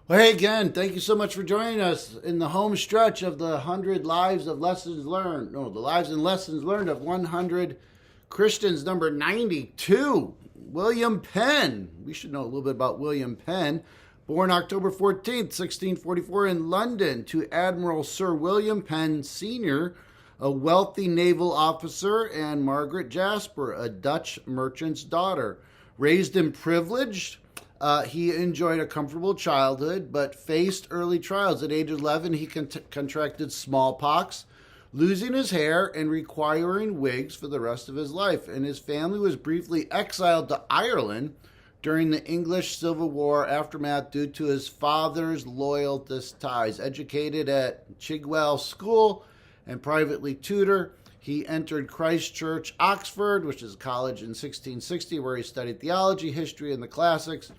Well, hey again, thank you so much for joining us in the home stretch of the 100 Lives of Lessons Learned. No, the Lives and Lessons Learned of 100 Christians, number 92. William Penn. We should know a little bit about William Penn. Born October 14th, 1644 in London to Admiral Sir William Penn Sr., a wealthy naval officer, and Margaret Jasper, a Dutch merchant's daughter. Raised in privilege, he enjoyed a comfortable childhood, but faced early trials. At age 11, he contracted smallpox, losing his hair and requiring wigs for the rest of his life. And his family was briefly exiled to Ireland during the English Civil War aftermath due to his father's loyalist ties. Educated at Chigwell School and privately tutored, he entered Christ Church, Oxford, which is a college, in 1660, where he studied theology, history, and the classics.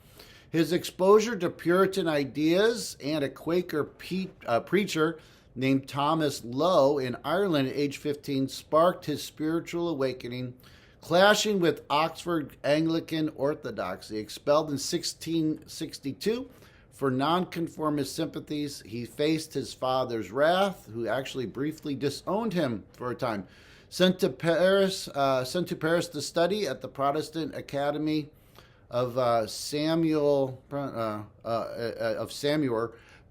His exposure to Puritan ideas and a Quaker preacher named Thomas Lowe in Ireland at age 15 sparked his spiritual awakening, clashing with Oxford Anglican orthodoxy. Expelled in 1662 for nonconformist sympathies, he faced his father's wrath, who actually briefly disowned him for a time. Sent to Paris to study at the Protestant Academy of Samuel,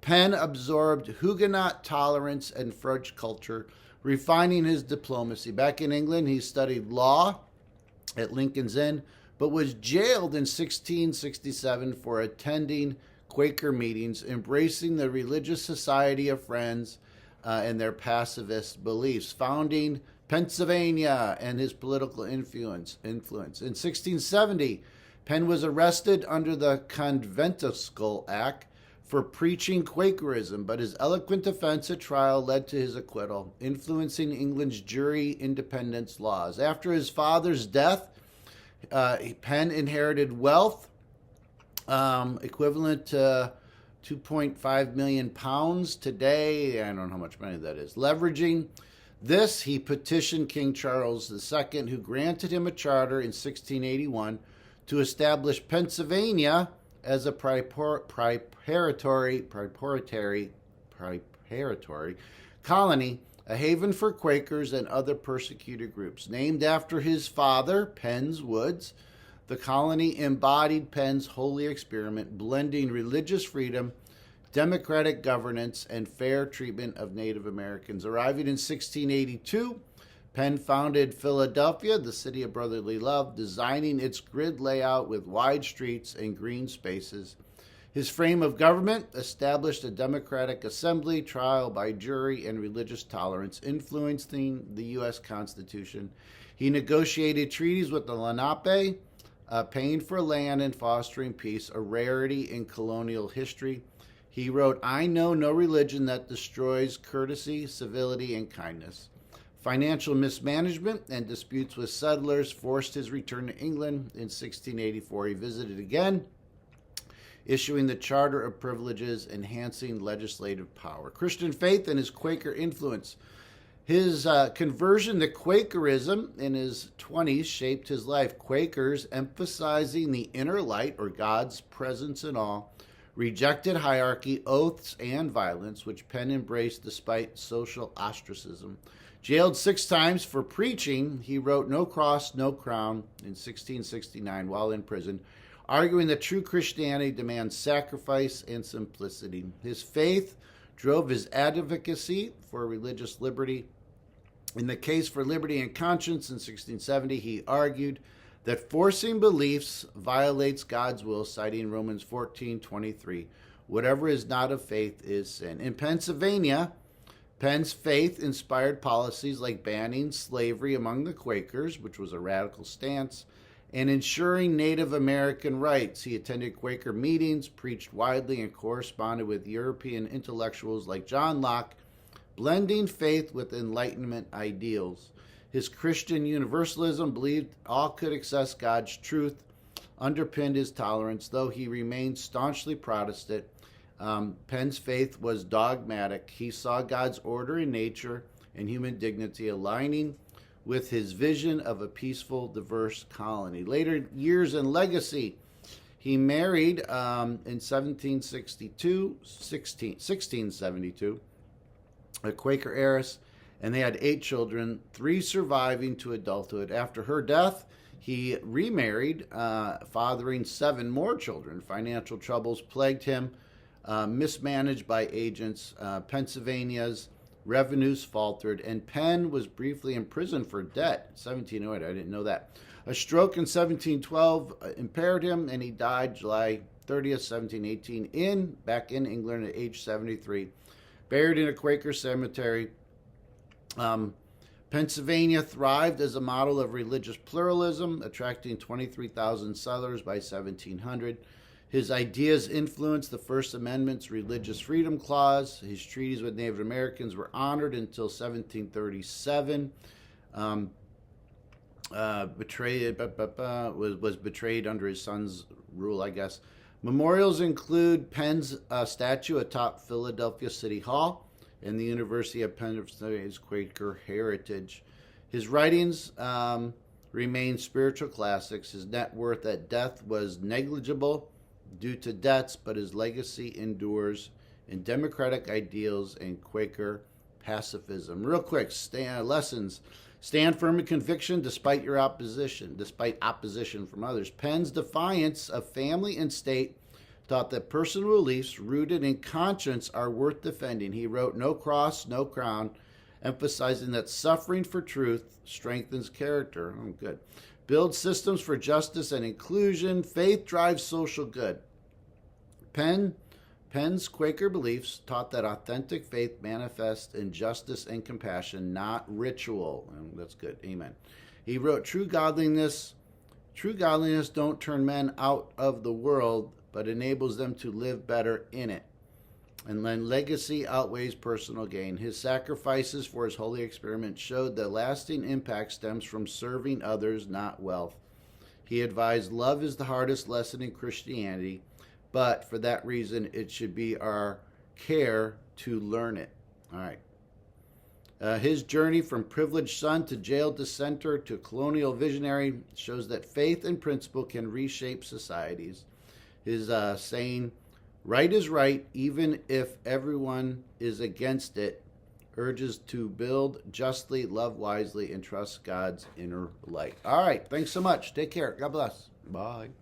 Penn absorbed Huguenot tolerance and French culture, refining his diplomacy. Back in England, he studied law at Lincoln's Inn, but was jailed in 1667 for attending Quaker meetings, embracing the religious society of Friends and their pacifist beliefs, founding Pennsylvania and his political influence. In 1670, Penn was arrested under the Conventicle Act for preaching Quakerism, but his eloquent defense at trial led to his acquittal, influencing England's jury independence laws. After his father's death, Penn inherited wealth equivalent to 2.5 million pounds today. I don't know how much money that is. Leveraging this, he petitioned King Charles II, who granted him a charter in 1681 to establish Pennsylvania as a preparatory colony, a haven for Quakers and other persecuted groups. Named after his father, Penn's Woods, the colony embodied Penn's holy experiment, blending religious freedom, democratic governance, and fair treatment of Native Americans. Arriving in 1682, Penn founded Philadelphia, the city of brotherly love, designing its grid layout with wide streets and green spaces. His frame of government established a democratic assembly, trial by jury, and religious tolerance, influencing the U.S. Constitution. He negotiated treaties with the Lenape, paying for land and fostering peace, a rarity in colonial history. He wrote, "I know no religion that destroys courtesy, civility, and kindness." Financial mismanagement and disputes with settlers forced his return to England. In 1684, he visited again, issuing the Charter of Privileges, enhancing legislative power. Christian faith and his Quaker influence. His conversion to Quakerism in his 20s shaped his life. Quakers, emphasizing the inner light, or God's presence in all, rejected hierarchy, oaths, and violence, which Penn embraced despite social ostracism. Jailed 6 times for preaching, he wrote No Cross, No Crown in 1669 while in prison, arguing that true Christianity demands sacrifice and simplicity. His faith drove his advocacy for religious liberty. In the case for liberty and conscience in 1670, he argued that forcing beliefs violates God's will, citing Romans 14:23. Whatever is not of faith is sin. In Pennsylvania, Penn's faith inspired policies like banning slavery among the Quakers, which was a radical stance, and ensuring Native American rights. He attended Quaker meetings, preached widely, and corresponded with European intellectuals like John Locke, blending faith with Enlightenment ideals. His Christian universalism, believed all could access God's truth, underpinned his tolerance, though he remained staunchly Protestant. Penn's faith was dogmatic. He saw God's order in nature and human dignity aligning with his vision of a peaceful, diverse colony. Later years and legacy. He married in 1672, a Quaker heiress, and they had 8 children, 3 surviving to adulthood. After her death, he remarried, fathering 7 more children. Financial troubles plagued him, mismanaged by agents. Pennsylvania's revenues faltered, and Penn was briefly imprisoned for debt. 1708, I didn't know that. A stroke in 1712 impaired him, and he died July 30th, 1718, back in England at age 73. Buried in a Quaker cemetery. Pennsylvania thrived as a model of religious pluralism, attracting 23,000 settlers by 1700. His ideas influenced the First Amendment's Religious Freedom Clause. His treaties with Native Americans were honored until 1737. Was betrayed under his son's rule, I guess. Memorials include Penn's statue atop Philadelphia City Hall and the University of Pennsylvania's Quaker heritage. His writings remain spiritual classics. His net worth at death was negligible due to debts, but his legacy endures in democratic ideals and Quaker pacifism. Real quick, lessons. Stand firm in conviction despite opposition from others. Penn's defiance of family and state taught that personal beliefs rooted in conscience are worth defending. He wrote, "No cross, no crown," emphasizing that suffering for truth strengthens character. Oh, good. Build systems for justice and inclusion. Faith drives social good. Penn's Quaker beliefs taught that authentic faith manifests in justice and compassion, not ritual. And that's good. Amen. He wrote, True godliness don't turn men out of the world, but enables them to live better in it. And then legacy outweighs personal gain. His sacrifices for his holy experiment showed that lasting impact stems from serving others, not wealth. He advised love is the hardest lesson in Christianity, but for that reason, it should be our care to learn it. All right. His journey from privileged son to jailed dissenter to colonial visionary shows that faith and principle can reshape societies. His saying, right is right, even if everyone is against it, urges to build justly, love wisely, and trust God's inner light. All right. Thanks so much. Take care. God bless. Bye.